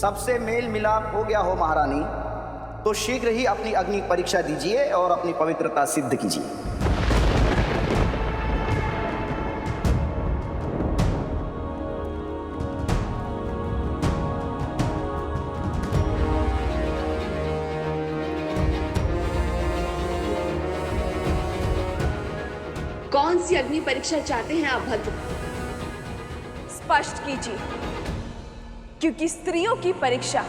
सबसे मेल मिलाप हो गया हो महारानी, तो शीघ्र ही अपनी अग्नि परीक्षा दीजिए और अपनी पवित्रता सिद्ध कीजिए। कौन सी अग्नि परीक्षा चाहते हैं आप भद्र? स्पष्ट कीजिए, क्योंकि स्त्रियों की परीक्षा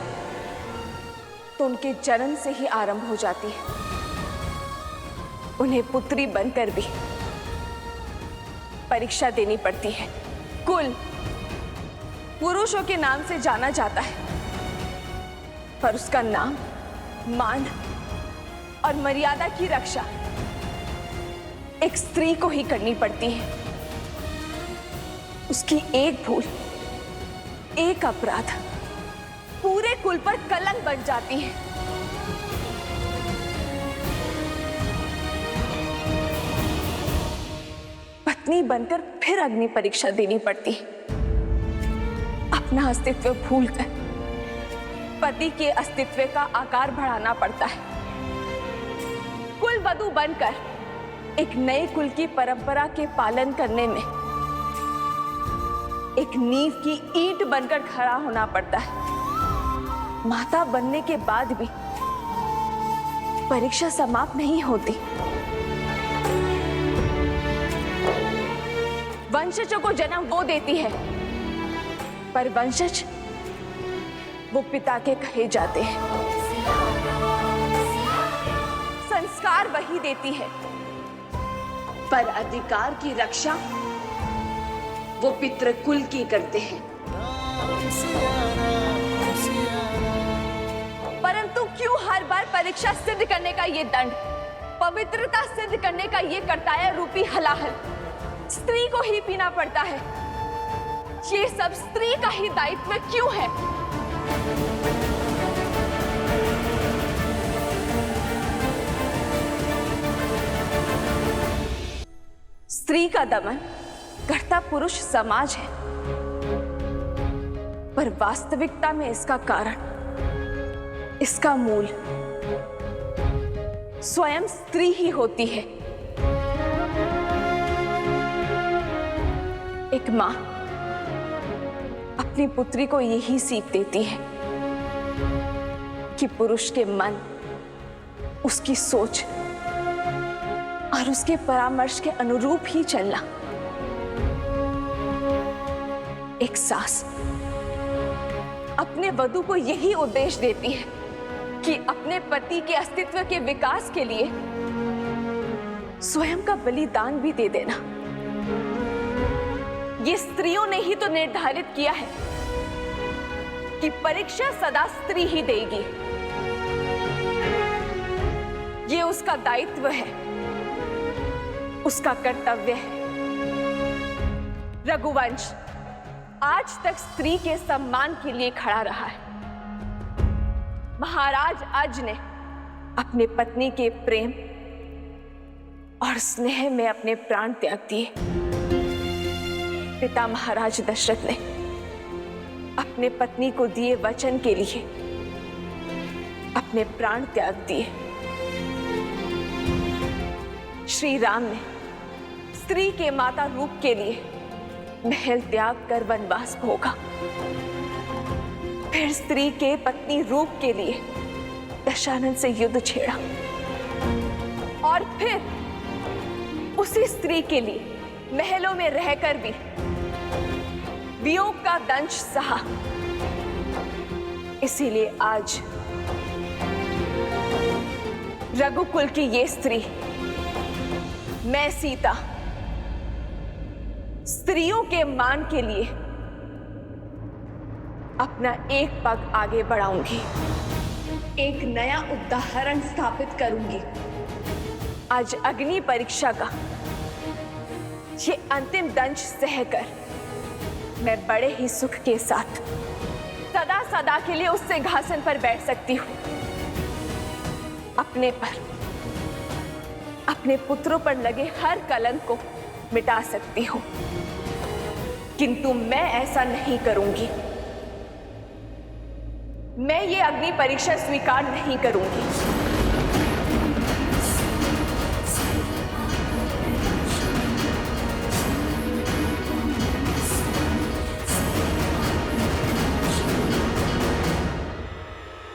तो उनके जन्म से ही आरंभ हो जाती है। उन्हें पुत्री बनकर भी परीक्षा देनी पड़ती है। कुल पुरुषों के नाम से जाना जाता है, पर उसका नाम, मान और मर्यादा की रक्षा एक स्त्री को ही करनी पड़ती है। उसकी एक भूल, एक अपराध पूरे कुल पर कलंक बन जाती है। पत्नी बनकर फिर अग्नि परीक्षा देनी पड़ती है। अपना अस्तित्व भूलकर पति के अस्तित्व का आकार बढ़ाना पड़ता है। कुल वधू बनकर एक नए कुल की परंपरा के पालन करने में एक नींव की ईंट बनकर खड़ा होना पड़ता है। माता बनने के बाद भी परीक्षा समाप्त नहीं होती। वंशजों को जन्म वो देती है, पर वंशज वो पिता के कहे जाते हैं। संस्कार वही देती है, पर अधिकार की रक्षा वो पितृकुल की करते हैं। परंतु क्यों हर बार परीक्षा सिद्ध करने का ये दंड, पवित्रता सिद्ध करने का ये कर्तव्य रूपी हलाहल स्त्री को ही पीना पड़ता है? ये सब स्त्री का ही दायित्व क्यों है? स्त्री का दमन करता पुरुष समाज है, पर वास्तविकता में इसका कारण, इसका मूल स्वयं स्त्री ही होती है। एक मां अपनी पुत्री को यही सीख देती है कि पुरुष के मन, उसकी सोच और उसके परामर्श के अनुरूप ही चलना। एक सास अपने वधू को यही उपदेश देती है कि अपने पति के अस्तित्व के विकास के लिए स्वयं का बलिदान भी दे देना। ये स्त्रियों ने ही तो निर्धारित किया है कि परीक्षा सदा स्त्री ही देगी। ये उसका दायित्व है, उसका कर्तव्य है। रघुवंश आज तक स्त्री के सम्मान के लिए खड़ा रहा है। महाराज अज ने अपने पत्नी के प्रेम और स्नेह में अपने प्राण त्याग दिए। पिता महाराज दशरथ ने अपने पत्नी को दिए वचन के लिए अपने प्राण त्याग दिए। श्री राम ने स्त्री के माता रूप के लिए महल त्याग कर वनवास भोगा, फिर स्त्री के पत्नी रूप के लिए दशानन से युद्ध छेड़ा, और फिर उसी स्त्री के लिए महलों में रहकर भी वियोग का दंश सहा। इसीलिए आज रघुकुल की ये स्त्री, मैं सीता, स्त्रियों के मान के लिए अपना एक पग आगे बढ़ाऊंगी, एक नया उदाहरण स्थापित करूंगी। आज अग्नि परीक्षा का ये अंतिम दंश सहकर मैं बड़े ही सुख के साथ सदा सदा के लिए उस सिंहासन पर बैठ सकती हूँ। अपने पर, अपने पुत्रों पर लगे हर कलंक को मिटा सकती हूँ, किंतु मैं ऐसा नहीं करूंगी। मैं ये अग्नि परीक्षा स्वीकार नहीं करूंगी।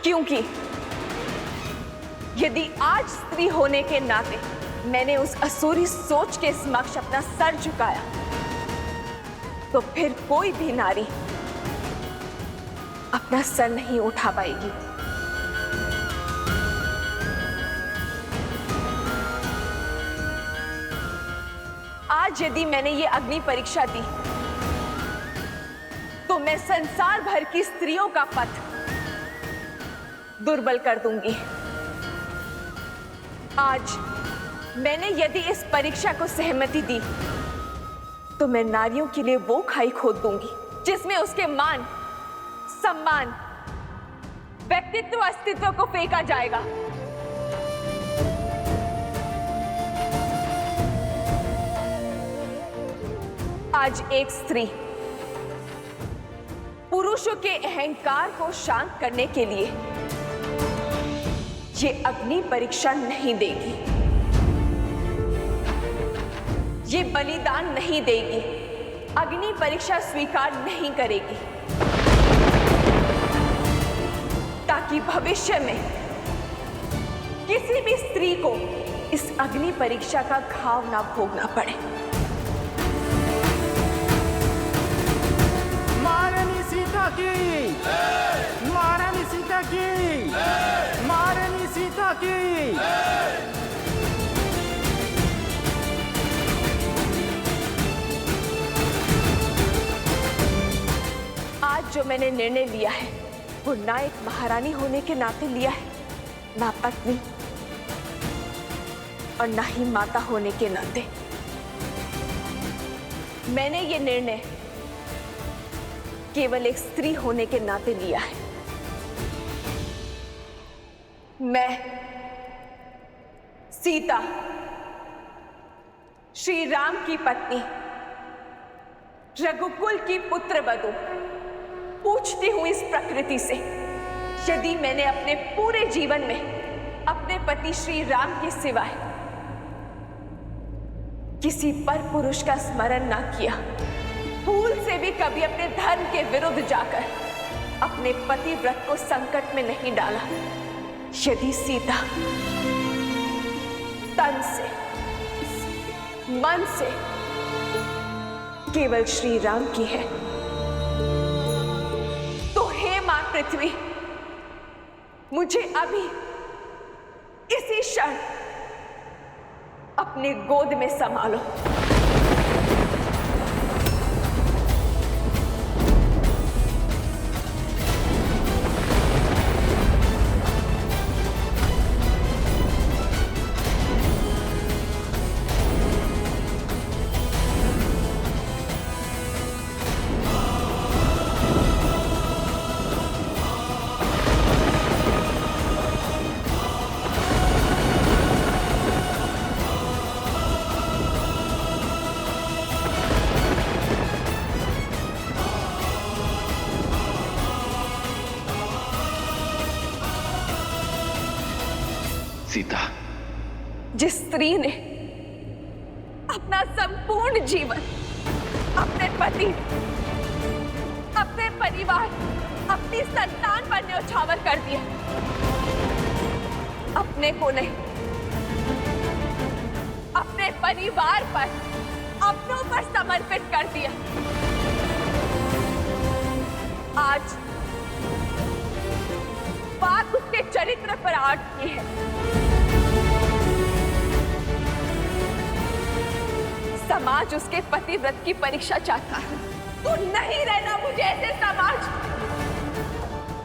क्योंकि यदि आज स्त्री होने के नाते मैंने उस असुरी सोच के समक्ष अपना सर झुकाया, तो फिर कोई भी नारी अपना सर नहीं उठा पाएगी। आज यदि मैंने ये अग्नि परीक्षा दी, तो मैं संसार भर की स्त्रियों का पथ दुर्बल कर दूंगी। आज मैंने यदि इस परीक्षा को सहमति दी, तो मैं नारियों के लिए वो खाई खोद दूंगी जिसमें उसके मान, सम्मान, व्यक्तित्व, अस्तित्व को फेंका जाएगा। आज एक स्त्री पुरुषों के अहंकार को शांत करने के लिए ये अग्नि परीक्षा नहीं देगी, ये बलिदान नहीं देगी, अग्नि परीक्षा स्वीकार नहीं करेगी, ताकि भविष्य में किसी भी स्त्री को इस अग्नि परीक्षा का घाव ना भोगना पड़े। महारानी सीता की, महारानी सीता की, महारानी सीता की। आज जो मैंने निर्णय लिया है, वो ना एक महारानी होने के नाते लिया है, ना पत्नी और ना ही माता होने के नाते। मैंने ये निर्णय केवल एक स्त्री होने के नाते लिया है। मैं सीता, श्री राम की पत्नी, रघुकुल की पुत्रवधू, पूछती हूं इस प्रकृति से, यदि मैंने अपने पूरे जीवन में अपने पति श्री राम के सिवाय किसी पर पुरुष का स्मरण ना किया, भूल से भी कभी अपने धर्म के विरुद्ध जाकर अपने पति व्रत को संकट में नहीं डाला, यदि सीता तन से, मन से केवल श्री राम की है, तो हे मां पृथ्वी, मुझे अभी इसी क्षण अपने गोद में संभालो। सीता, जिस स्त्री ने अपना संपूर्ण जीवन अपने पति, अपने परिवार, अपनी संतान पर न्यौछावर कर दिया, अपने को नहीं, अपने परिवार पर, अपनों पर समर्पित कर दिया, आज बात उसके चरित्र पर अटकी है। समाज उसके पतिव्रत की परीक्षा चाहता है। तो नहीं रहना मुझे ऐसे समाज,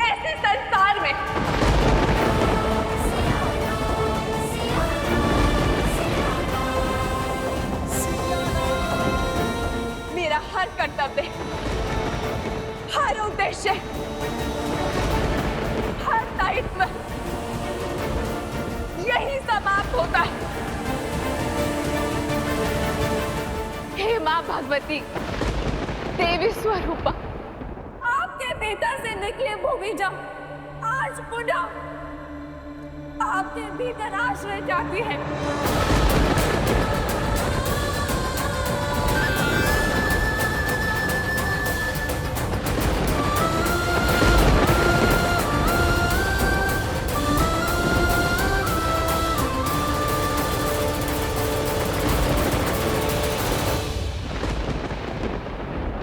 ऐसे संसार में। मेरा हर कर्तव्य, हर उद्देश्य, हर दायित्व यही समाप्त होता है। हे मां भगवती, देवी स्वरूपा, आपके भीतर से निकले भूमि जब आज पुनः आपके भीतर आश्रय जाती है।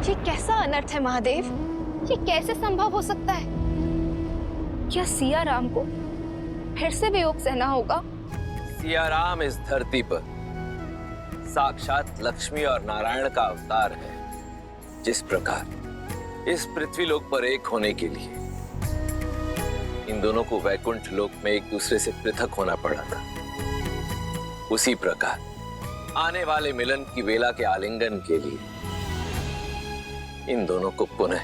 ये कैसा अनर्थ है महादेव? ये कैसे संभव हो सकता है? क्या सिया राम को फिर से वियोग सहना होगा? सिया राम इस धरती पर साक्षात लक्ष्मी और नारायण का अवतार है। जिस प्रकार इस पृथ्वी लोक पर एक होने के लिए इन दोनों को वैकुंठ लोक में एक दूसरे से पृथक होना पड़ा था, उसी प्रकार आने वाले मिलन की वेला के आलिंगन के लिए इन दोनों को पुनः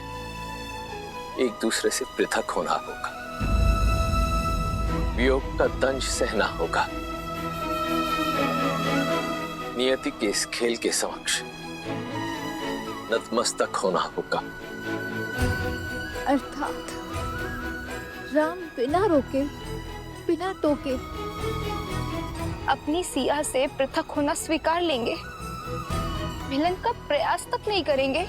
एक दूसरे से पृथक होना होगा, वियोग का दंश सहना होगा। नियति के इस खेल के समक्ष नतमस्तक होना होगा। अर्थात राम बिना रोके, बिना टोके अपनी सिया से पृथक होना स्वीकार लेंगे, मिलन का प्रयास तक नहीं करेंगे।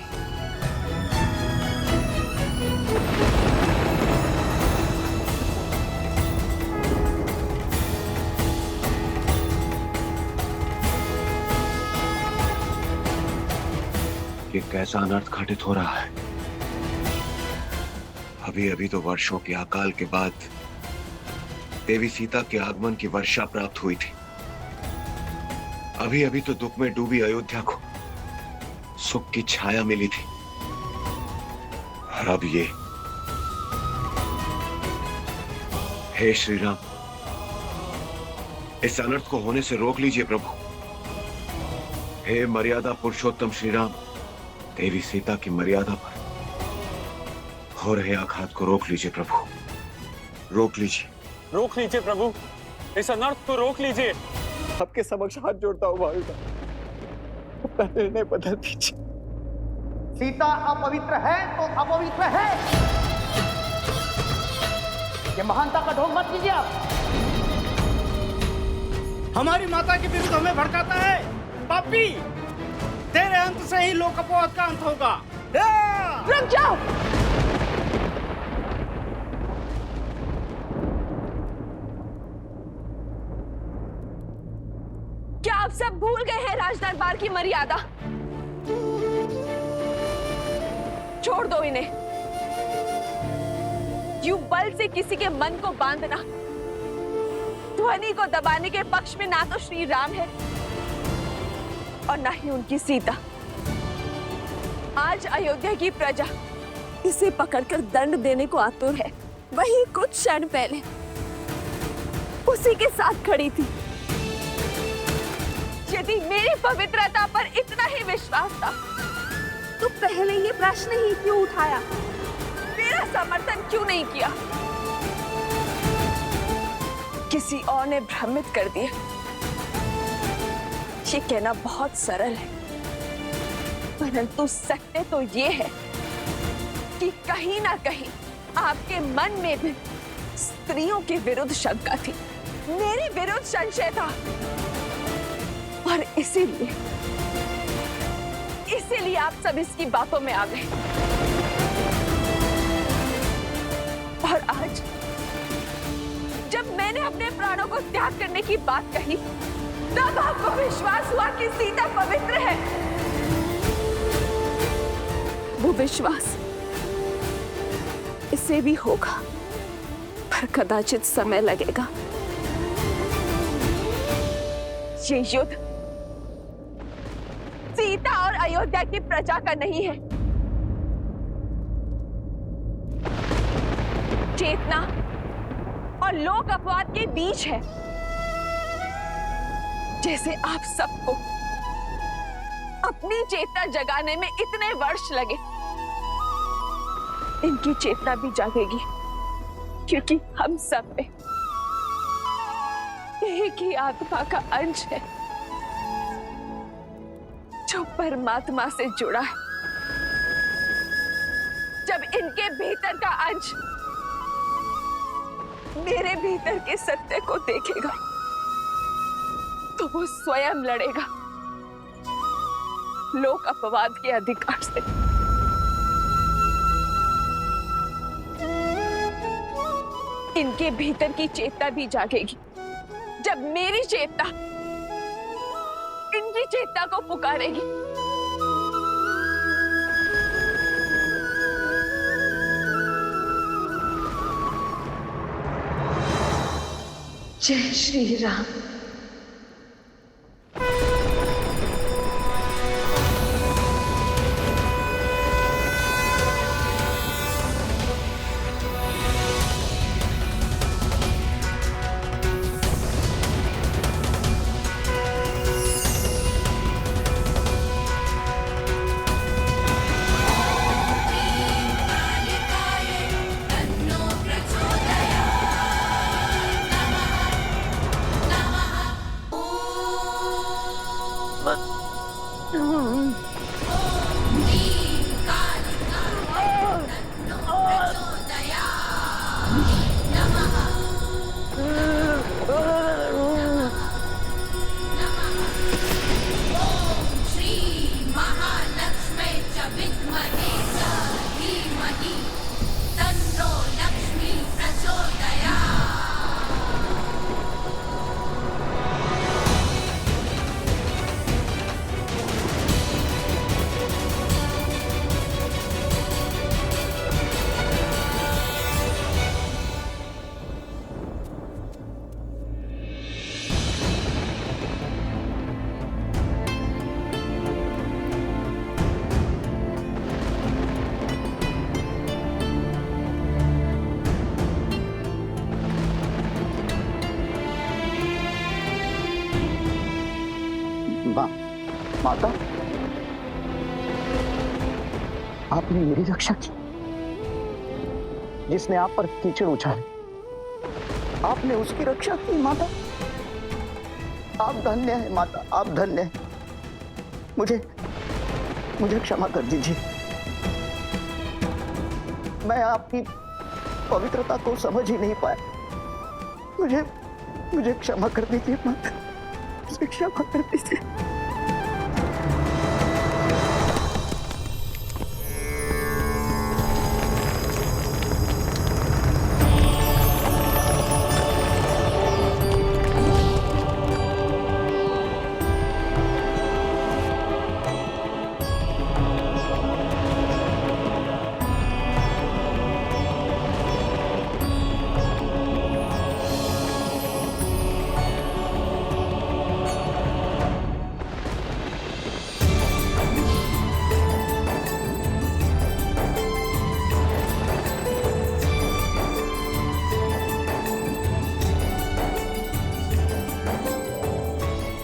ये कैसा अनर्थ घटित हो रहा है? अभी अभी तो वर्षों के अकाल के बाद देवी सीता के आगमन की वर्षा प्राप्त हुई थी। अभी अभी तो दुख में डूबी अयोध्या को सुख की छाया मिली थी, और अब ये। हे श्री राम, इस अनर्थ को होने से रोक लीजिए प्रभु। हे मर्यादा पुरुषोत्तम श्री राम, देवी सीता की मर्यादा पर हो रहे आघात को रोक लीजिए प्रभु, रोक लीजिए। रोक लीजिए प्रभु, इस अनर्थ को रोक लीजिए। आपके समक्ष हाथ जोड़ता हूँ भाई, अपना निर्णय बदल दीजिए। सीता अपवित्र है तो अपवित्र है, ये महानता का ढोंग मत कीजिए आप। हमारी माता के विरुद्ध हमें भड़काता है पापी। तेरे अंत से ही लोकपोत का अंत होगा। रुक जाओ। क्या आप सब भूल गए हैं राज दरबार की मर्यादा? छोड़ दो इन्हें। यूं बल से किसी के मन को बांधना, ध्वनि को दबाने के पक्ष में ना तो श्री राम है और ना ही उनकी सीता। आज अयोध्या की प्रजा इसे पकड़कर दंड देने को आतुर है। वही कुछ क्षण पहले उसी के साथ खड़ी थी। यदि मेरी पवित्रता पर इतना ही विश्वास था तो पहले ये प्रश्न ही क्यों उठाया? मेरा समर्थन क्यों नहीं किया? किसी और ने भ्रमित कर दिया। ये कहना बहुत सरल है, परंतु सत्य तो ये है कि कहीं ना कहीं आपके मन में भी स्त्रियों के विरुद्ध शंका थी, मेरे विरुद्ध संशय था, और इसीलिए आप सब इसकी बातों में आ गए। और आज जब मैंने अपने प्राणों को त्याग करने की बात कही, तब आपको विश्वास हुआ कि सीता पवित्र है। वो विश्वास इसे भी होगा, पर कदाचित समय लगेगा। ये युद्ध सीता और अयोध्या की प्रजा का नहीं है, चेतना और लोक अपवाद के बीच है। जैसे आप सबको अपनी चेतना जगाने में इतने वर्ष लगे, इनकी चेतना भी जागेगी, क्योंकि हम सब में एक ही आत्मा का अंश है जो परमात्मा से जुड़ा है। जब इनके भीतर का अंश मेरे भीतर के सत्य को देखेगा तो वो स्वयं लड़ेगा लोक अपवाद के अधिकार से। इनके भीतर की चेतना भी जागेगी जब मेरी चेतना इनकी चेतना को पुकारेगी। जय श्री राम। माता, आपने मेरी रक्षा की। जिसने आप पर कीचड़ उछाले आपने उसकी रक्षा की। माता, आप धन्य हैं। माता, आप धन्य हैं। मुझे क्षमा कर दीजिए। मैं आपकी पवित्रता को समझ ही नहीं पाया। मुझे क्षमा कर दीजिए माता, मुझे क्षमा कर दीजिए।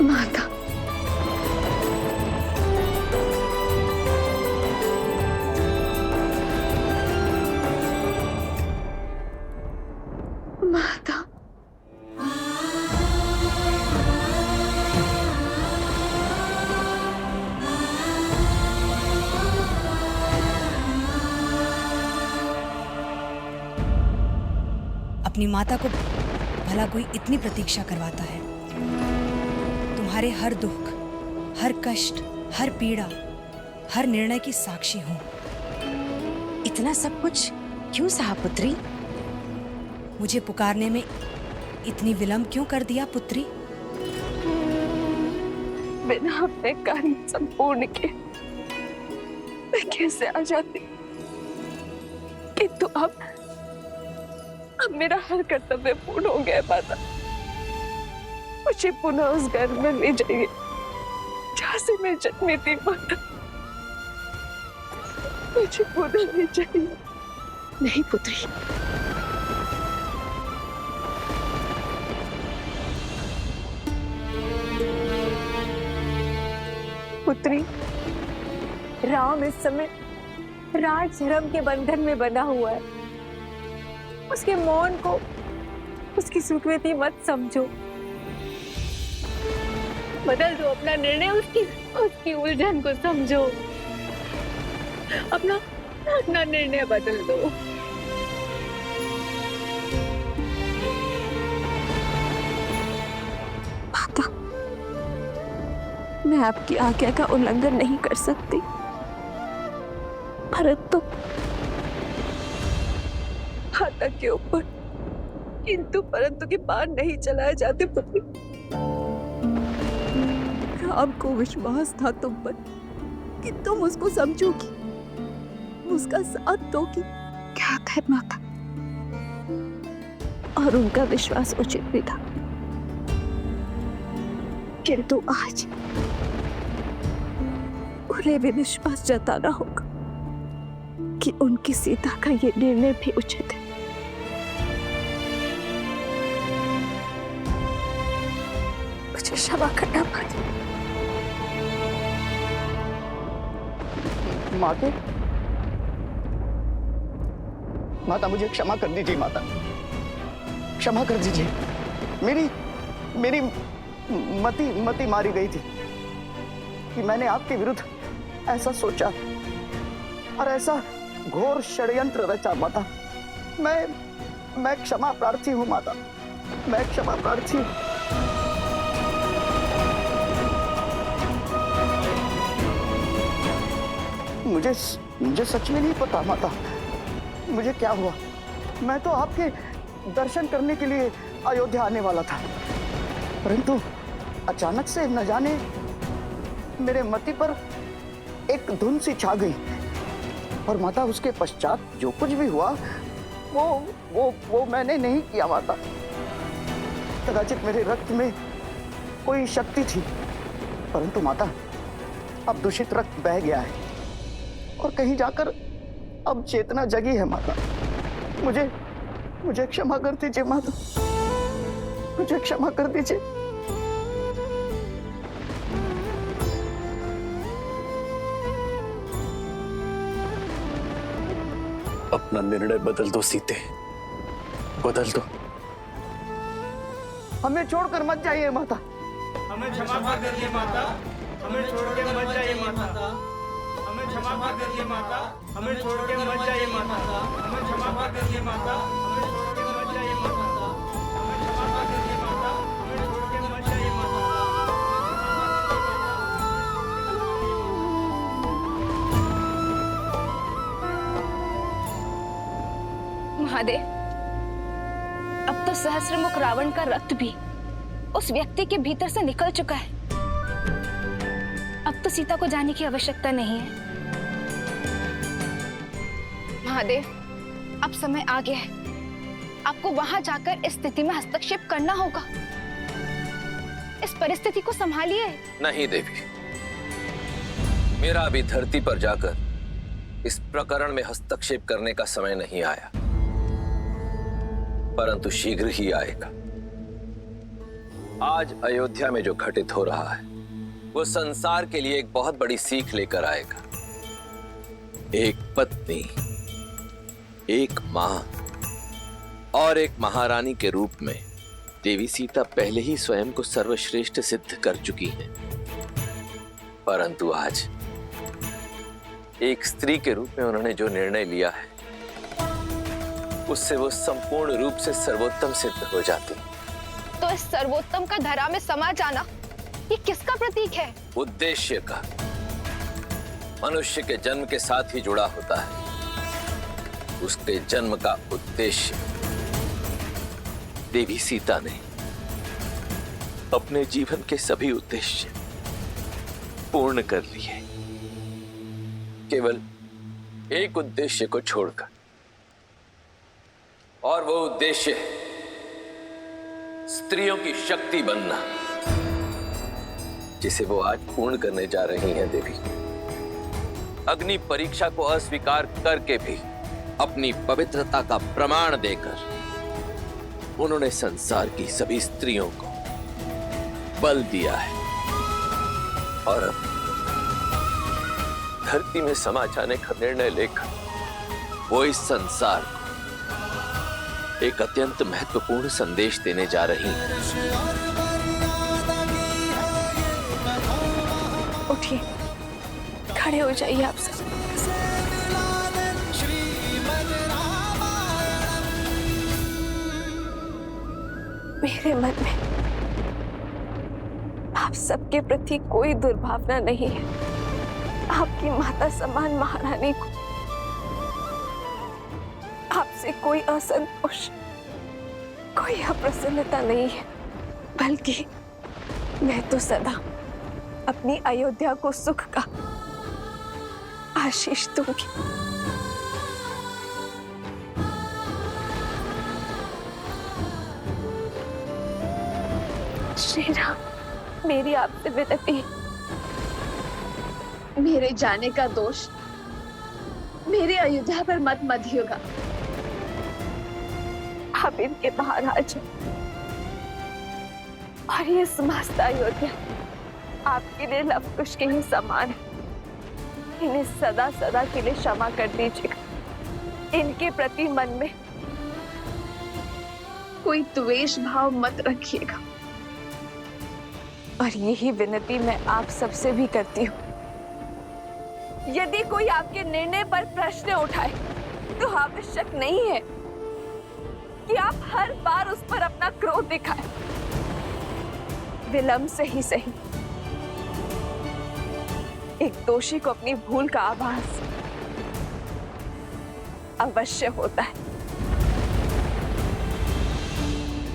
माता, माता, अपनी माता को भला कोई इतनी प्रतीक्षा करवाता है? तुम्हारे हर दुख, हर कष्ट, हर पीड़ा, हर निर्णय की साक्षी हूं। इतना सब कुछ क्यों सहा पुत्री? मुझे पुकारने में इतनी विलंब क्यों कर दिया पुत्री? बिना अपने कार्य संपूर्ण के मैं कैसे आ जाती? किंतु अब मेरा हर कर्तव्य पूर्ण हो गया। माता, मुझे पुनः उस घर में ले जाइए जहाँ से मैं जन्मी थी। माता, मुझे पुनः ले जाइए। नहीं पुत्री, पुत्री, राम इस समय राज धर्म के बंधन में बंधा हुआ है। उसके मौन को उसकी स्वीकृति मत समझो। बदल दो अपना निर्णय, उसकी उलझन को समझो। अपना निर्णय बदल दो। मैं आपकी आज्ञा का उल्लंघन नहीं कर सकती, परंतु फाटक के ऊपर किंतु परंतु की बाण नहीं चलाए जाते पुत्री। राम को विश्वास था तुम पर कि तुम उसको समझोगी, उसका साथ दोगी। क्या कर माता, और उनका विश्वास उचित भी था, किंतु आज उन्हें भी विश्वास जताना होगा कि उनकी सीता का ये निर्णय भी उचित है। मुझे क्षमा करना माता। माता, माता मुझे क्षमा कर दीजिए माता, क्षमा कर दीजिए। मेरी मति मारी गई थी कि मैंने आपके विरुद्ध ऐसा सोचा और ऐसा घोर षड्यंत्र रचा माता। मैं क्षमा प्रार्थी हूं माता, मैं क्षमा प्रार्थी हूं। मुझे सच में नहीं पता माता, मुझे क्या हुआ। मैं तो आपके दर्शन करने के लिए अयोध्या आने वाला था, परंतु अचानक से न जाने मेरे मति पर एक धुन सी छा गई, और माता उसके पश्चात जो कुछ भी हुआ वो मैंने नहीं किया माता। कदाचित मेरे रक्त में कोई शक्ति थी, परंतु माता अब दूषित रक्त बह गया है और कहीं जाकर अब चेतना जगी है माता। मुझे क्षमा कर दीजिए माता, मुझे क्षमा कर दीजिए। अपना निर्णय बदल दो सीते, बदल दो। हमें छोड़कर मत जाइए माता। हमें क्षमा कर दीजिए माता, हमें छोड़ के मत जाइए माता। हमें क्षमा कर दीजिए माता, हमें छोड़ के मत जाइए माता। हमें क्षमा कर दीजिए माता, हमें छोड़ के मत जाइए माता। हमें क्षमा कर दीजिए माता, हमें छोड़ के मत जाइए माता। महादेव, अब तो सहस्त्रमुख रावण का रक्त भी उस व्यक्ति के भीतर से निकल चुका है। अब तो सीता को जाने की आवश्यकता नहीं है। महादेव, अब समय आ गया है, आपको वहां जाकर इस स्थिति में हस्तक्षेप करना होगा। इस परिस्थिति को संभालिए। नहीं देवी, मेरा अभी धरती पर जाकर इस प्रकरण में हस्तक्षेप करने का समय नहीं आया, परंतु शीघ्र ही आएगा। आज अयोध्या में जो घटित हो रहा है वो संसार के लिए एक बहुत बड़ी सीख लेकर आएगा। एक पत्नी, एक मां और एक महारानी के रूप में देवी सीता पहले ही स्वयं को सर्वश्रेष्ठ सिद्ध कर चुकी हैं, परंतु आज एक स्त्री के रूप में उन्होंने जो निर्णय लिया है उससे वो संपूर्ण रूप से सर्वोत्तम सिद्ध हो जाती। तो इस सर्वोत्तम का धरा में समा जाना ये किसका प्रतीक है? उद्देश्य का। मनुष्य के जन्म के साथ ही जुड़ा होता है उसके जन्म का उद्देश्य। देवी सीता ने अपने जीवन के सभी उद्देश्य पूर्ण कर लिए, केवल एक उद्देश्य को छोड़कर, और वो उद्देश्य है स्त्रियों की शक्ति बनना, जिसे वो आज पूर्ण करने जा रही हैं देवी। अग्नि परीक्षा को अस्वीकार करके भी अपनी पवित्रता का प्रमाण देकर उन्होंने संसार की सभी स्त्रियों को बल दिया है, और अब धरती में समा जाने का निर्णय लेकर वो इस संसार को एक अत्यंत महत्वपूर्ण संदेश देने जा रही हैं। उठिए, खड़े हो जाइए आप सब। मेरे मन में आप सबके प्रति कोई दुर्भावना नहीं है। आपकी माता समान महारानी को आपसे कोई असंतोष, कोई अप्रसन्नता नहीं है, बल्कि मैं तो सदा अपनी अयोध्या को सुख का आशीष दूंगी। श्री राम, मेरी आपसे विनती है, मेरे जाने का दोष मेरी अयोध्या पर मत मधिएगा। आप इनके महाराज हैं और ये समस्त अयोध्या आपके लिए लवकुश के ही समान है। इन्हें सदा सदा के लिए क्षमा कर दीजिएगा। इनके प्रति मन में कोई द्वेष भाव मत रखिएगा। और यही विनती मैं आप सबसे भी करती हूँ, यदि कोई आपके निर्णय पर प्रश्न उठाए तो आवश्यक नहीं है कि आप हर बार उस पर अपना क्रोध दिखाएं। विलंब से ही सही एक दोषी को अपनी भूल का आभास अवश्य होता है,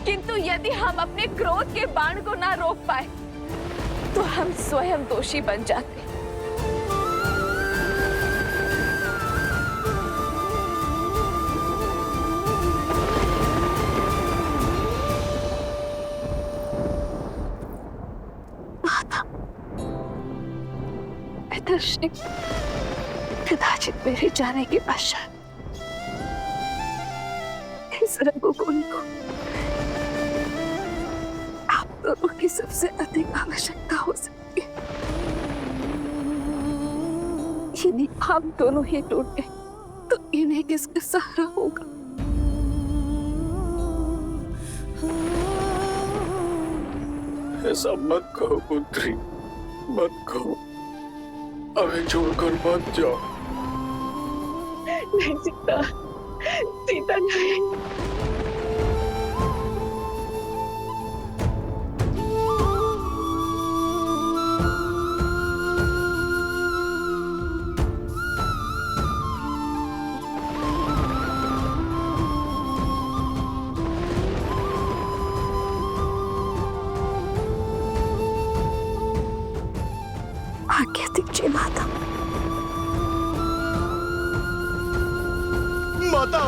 किंतु यदि हम अपने क्रोध के बाण को ना रोक पाए तो हम स्वयं दोषी बन जाते। दर्शनी कदाचित मेरे जाने के पश्चात इस रघुकुल को आप दोनों की सबसे अधिक आवश्यकता हो सकती है। यदि आप दोनों ही टूट गए तो इन्हें किसका सहारा होगा? ऐसा मत कहो पुत्री, मत कहो। हमें छोड़कर मत जाओ। नहीं सीता, सीता नहीं। आज्ञा दीजिए माता। माता,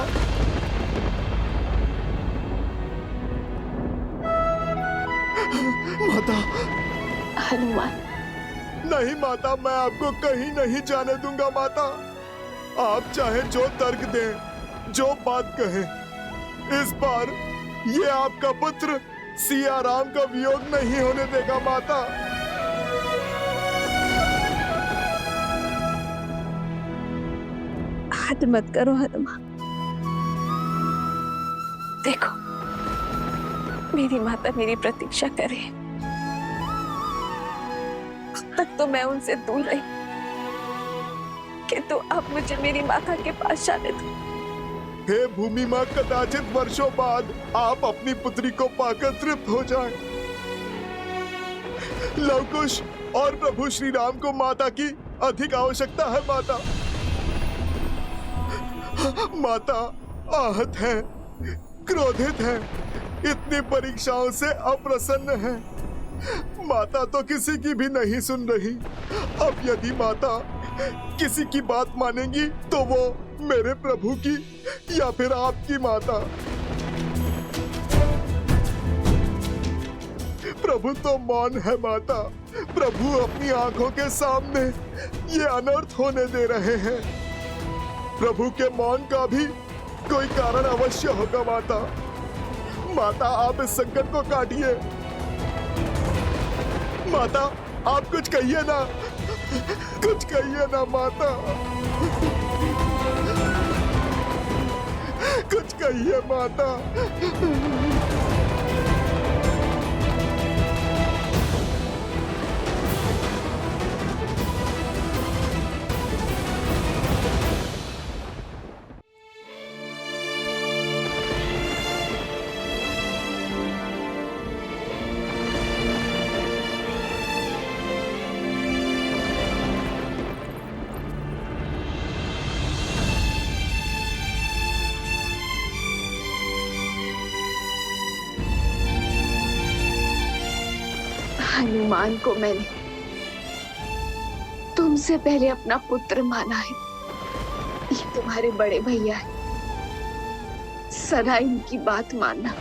माता। हनुमान। नहीं माता, मैं आपको कहीं नहीं जाने दूंगा माता। आप चाहे जो तर्क दें, जो बात कहें, इस बार ये आपका पुत्र सिया राम का वियोग नहीं होने देगा माता। हद मत करो हनुमान। देखो, मेरी माता मेरी प्रतीक्षा कर रही है। अब तक तो मैं उनसे दूर रही, किंतु अब मुझे मेरी माता के पास जाने दो। हे भूमि माँ, कदाचित वर्षों बाद आप अपनी पुत्री को पाकर तृप्त हो जाएं। लवकुश और प्रभु श्री राम को माता की अधिक आवश्यकता है माता। माता आहत है, क्रोधित है, इतनी परीक्षाओं से अप्रसन्न है। माता तो किसी की भी नहीं सुन रही। अब यदि माता किसी की बात मानेंगी तो वो मेरे प्रभु की या फिर आपकी माता। प्रभु तो मौन है माता। प्रभु अपनी आंखों के सामने ये अनर्थ होने दे रहे हैं। प्रभु के मौन का भी कोई कारण अवश्य होगा माता। माता, आप इस संकट को काटिए। माता, आप कुछ कहिए ना, कुछ कहिए ना माता, कुछ कहिए माता। हनुमान को मैंने तुमसे पहले अपना पुत्र माना है। ये तुम्हारे बड़े भैया है, सदा इनकी बात मानना।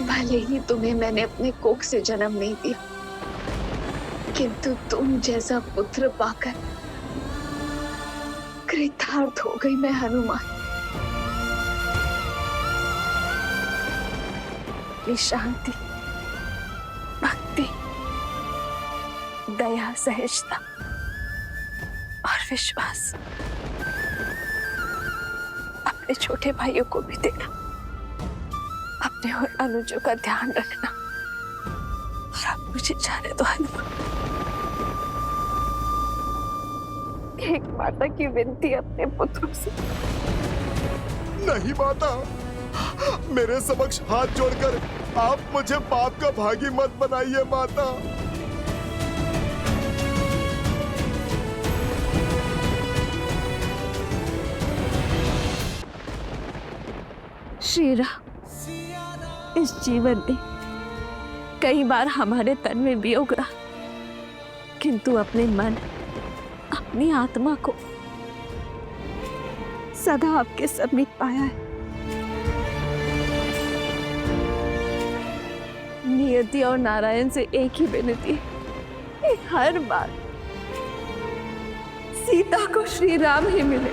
भले ही तुम्हें मैंने अपने कोख से जन्म नहीं दिया, किंतु तुम जैसा पुत्र पाकर कृतार्थ हो गई मैं हनुमान। ये शांति, भक्ति, दया, सहजता और विश्वास अपने छोटे भाइयों को भी देना। अपने और अनुजों का ध्यान रखना। और अब मुझे जाने दो हनुमान। एक माता की विनती अपने पुत्रों से। नहीं माता, मेरे समक्ष हाथ जोड़कर आप मुझे पाप का भागी मत बनाइए माता। श्री राम, इस जीवन में कई बार हमारे तन में वियोग रहा, किंतु अपने मन, अपनी आत्मा को सदा आपके समीप पाया है। नियति और नारायण से एक ही विनती है, हर बार सीता को श्री राम ही मिले,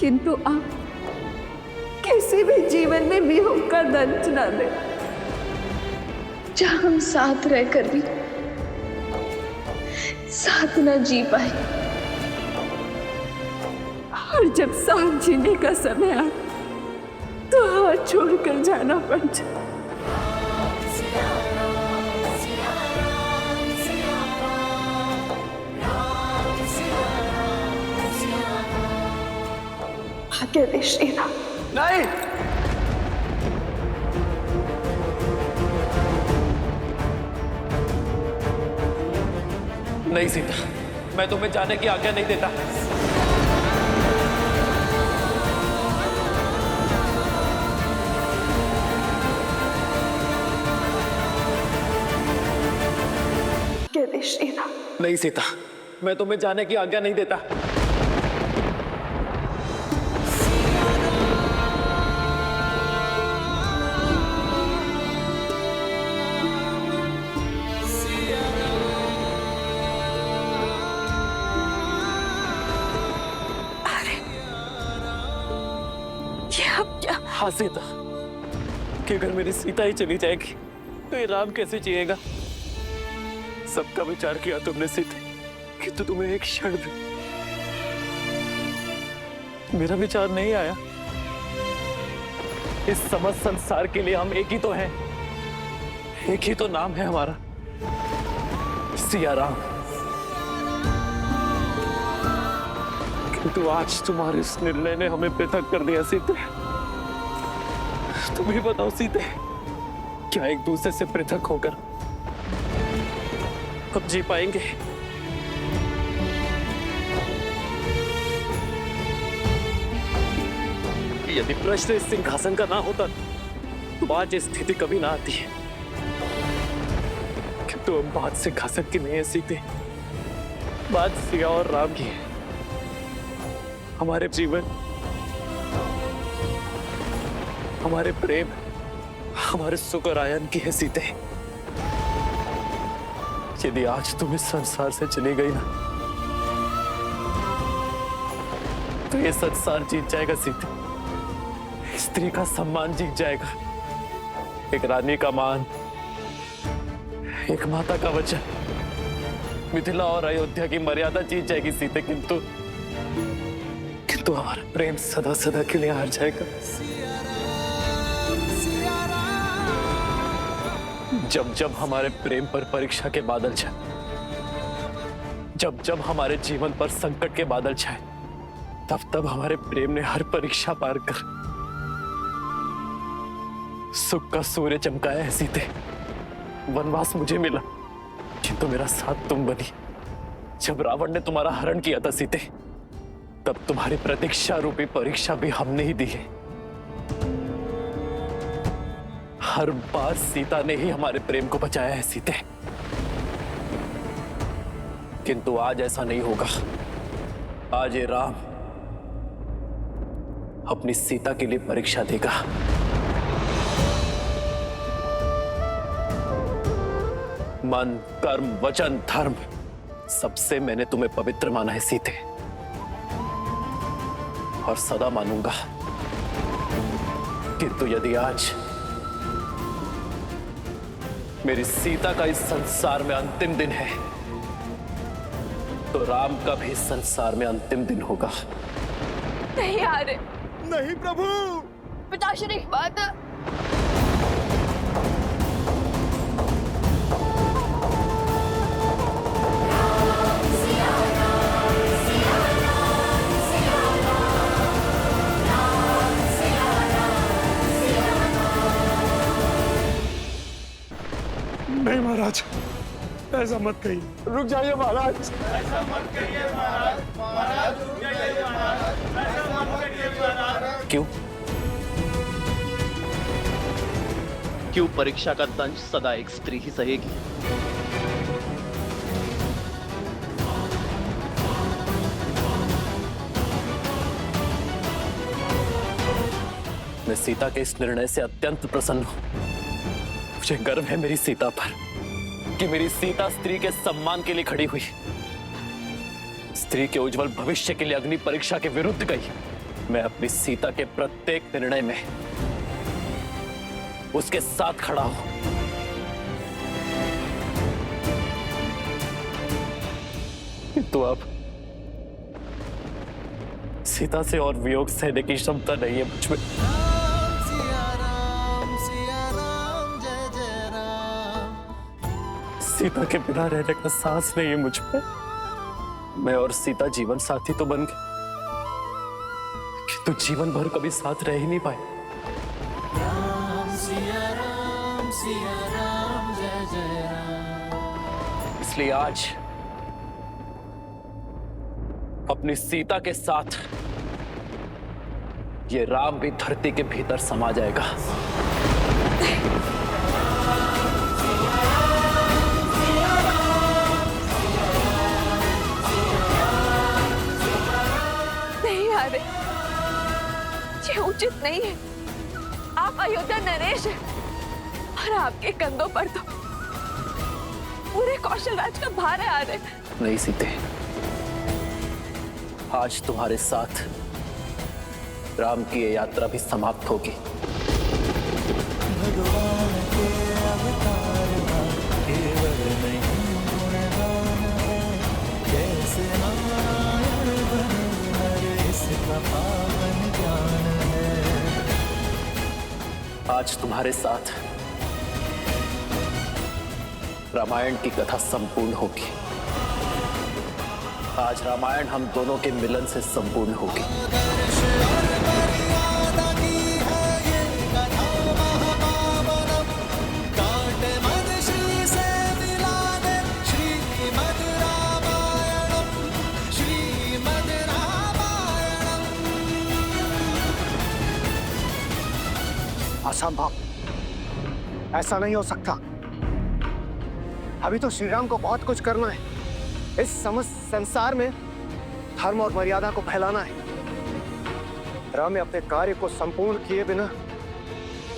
किंतु आप किसी भी जीवन में वियोग का दंश न दे। जहां हम साथ रहकर भी साथ न जी पाए, और जब साथ जीने का समय आए तो हाथ छोड़कर जाना पड़ जाए। आगे दे श्री राम। नहीं, नहीं सीता, मैं तुम्हें जाने की आज्ञा नहीं देता। आगे दे श्री राम। नहीं सीता, मैं तुम्हें जाने की आज्ञा नहीं देता। हाँ सीता, कि अगर मेरी सीता ही चली जाएगी तो ये राम कैसे जिएगा? सबका विचार किया तुमने सीते, कि तो तुम्हें एक क्षण भी मेरा विचार नहीं आया। इस समस्त संसार के लिए हम एक ही तो हैं, एक ही तो नाम है हमारा, सिया राम। किंतु आज तुम्हारे इस निर्णय ने हमें पृथक कर दिया सीते। तुम ही बताओ सीते, क्या एक दूसरे से पृथक होकर अब जी पाएंगे? यदि प्रश्न इस सिंहासन का ना होता तो आज ये स्थिति कभी ना आती है। किंतु अब बात सिंहासन की नहीं है सीते, बात सिया और राम की है। हमारे जीवन, हमारे प्रेम, हमारे सुख और आयन की है सीते। यदि आज तुम इस संसार से चली गई ना तो ये संसार जीत जाएगा सीते। स्त्री का सम्मान जीत जाएगा, एक रानी का मान, एक माता का वचन, मिथिला और अयोध्या की मर्यादा जीत जाएगी सीते। किंतु हमारा प्रेम सदा सदा के लिए हार जाएगा। जब जब हमारे प्रेम पर परीक्षा के बादल छाए, जब जब हमारे जीवन पर संकट के बादल छाए, तब तब हमारे प्रेम ने हर परीक्षा पार कर सुख का सूर्य चमकाया है सीते। वनवास मुझे मिला, किंतु मेरा साथ तुम बनी। जब रावण ने तुम्हारा हरण किया था सीते, तब तुम्हारी प्रतीक्षा रूपी परीक्षा भी हमने ही दी है। हर बार सीता ने ही हमारे प्रेम को बचाया है सीते, किंतु आज ऐसा नहीं होगा। आज ये राम अपनी सीता के लिए परीक्षा देगा। मन, कर्म, वचन, धर्म सबसे मैंने तुम्हें पवित्र माना है सीते, और सदा मानूंगा। किंतु यदि आज मेरी सीता का इस संसार में अंतिम दिन है, तो राम का भी इस संसार में अंतिम दिन होगा। नहीं आ रहे। नहीं प्रभु। पिताश्री बात। नहीं महाराज, ऐसा मत कहिए। रुक जाइए महाराज। ऐसा मत करिए महाराज। महाराज रुक जाइए महाराज। ऐसा मत करिए महाराज। क्यों? क्यों परीक्षा का दंश सदा एक स्त्री ही सहेगी? मैं सीता के इस निर्णय से अत्यंत प्रसन्न हूं। मुझे गर्व है मेरी सीता पर कि मेरी सीता स्त्री के सम्मान के लिए खड़ी हुई, स्त्री के उज्जवल भविष्य के लिए अग्नि परीक्षा के विरुद्ध गई। मैं अपनी सीता के प्रत्येक निर्णय में उसके साथ खड़ा हूं। किंतु अब सीता से और वियोग सहने की क्षमता नहीं है मुझ में। सीता के बिना रहने का साहस नहीं है मुझ में। मैं और सीता जीवन साथी तो बन गए, किंतु जीवन भर कभी साथ रह ही नहीं पाए। इसलिए आज अपनी सीता के साथ ये राम भी धरती के भीतर समा जाएगा। ये उचित नहीं है। आप अयोध्या नरेश हैं और आपके कंधों पर तो पूरे कौशल राज का भार है। आ रहे नहीं सीते, आज तुम्हारे साथ राम की ये यात्रा भी समाप्त होगी। भगवान के अवतार केवल नहीं गुणगान है, जैसे नारायण बन नरेश का पावन ज्ञान है। आज तुम्हारे साथ रामायण की कथा संपूर्ण होगी। आज रामायण हम दोनों के मिलन से संपूर्ण होगी। असंभव, ऐसा नहीं हो सकता। अभी तो श्री राम को बहुत कुछ करना है। इस समस्त संसार में धर्म और मर्यादा को फैलाना है। राम अपने कार्य को संपूर्ण किए बिना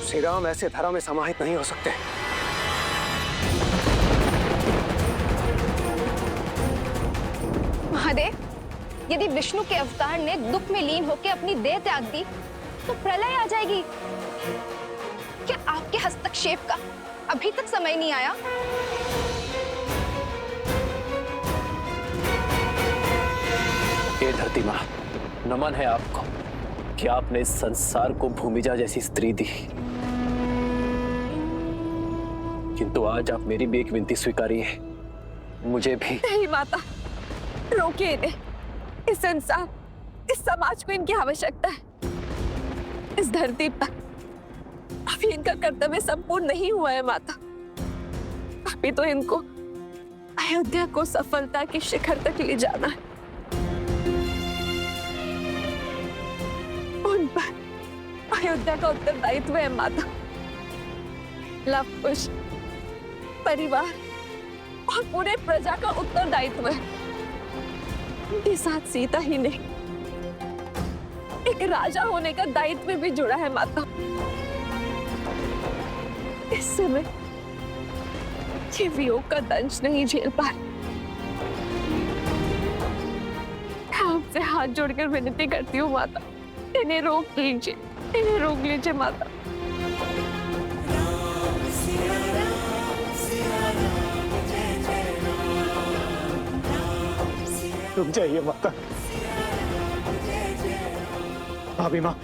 श्री राम ऐसे धरा में समाहित नहीं हो सकते। महादेव, यदि विष्णु के अवतार ने दुख में लीन होकर अपनी देह त्याग दी तो प्रलय आ जाएगी। क्या आपके हस्तक्षेप का अभी तक समय नहीं आया? हे धरती मां, नमन है आपको कि आपने इस संसार को भूमिजा जैसी स्त्री दी। किंतु आज आप मेरी भी एक विनती स्वीकारिए। मुझे भी। नहीं माता, रोकिए इन्हें। इस संसार, इस समाज को इनकी आवश्यकता है। इस धरती पर अभी इनका कर्तव्य संपूर्ण नहीं हुआ है माता। अभी तो इनको अयोध्या को सफलता के शिखर तक ले जाना है। उन पर अयोध्या का उत्तरदायित्व है माता। लव कुश परिवार और पूरे प्रजा का उत्तरदायित्व है। उनके साथ सीता ही नहीं, एक राजा होने का दायित्व भी जुड़ा है माता। इस समय ये वियोग का दंश नहीं झेल पा रही। मैं आपसे हाथ जोड़कर विनती करती हूँ माता, इन्हें रोक लीजिए, इन्हें रोक लीजिए माता। रुक जाइए माता। भाभी माँ,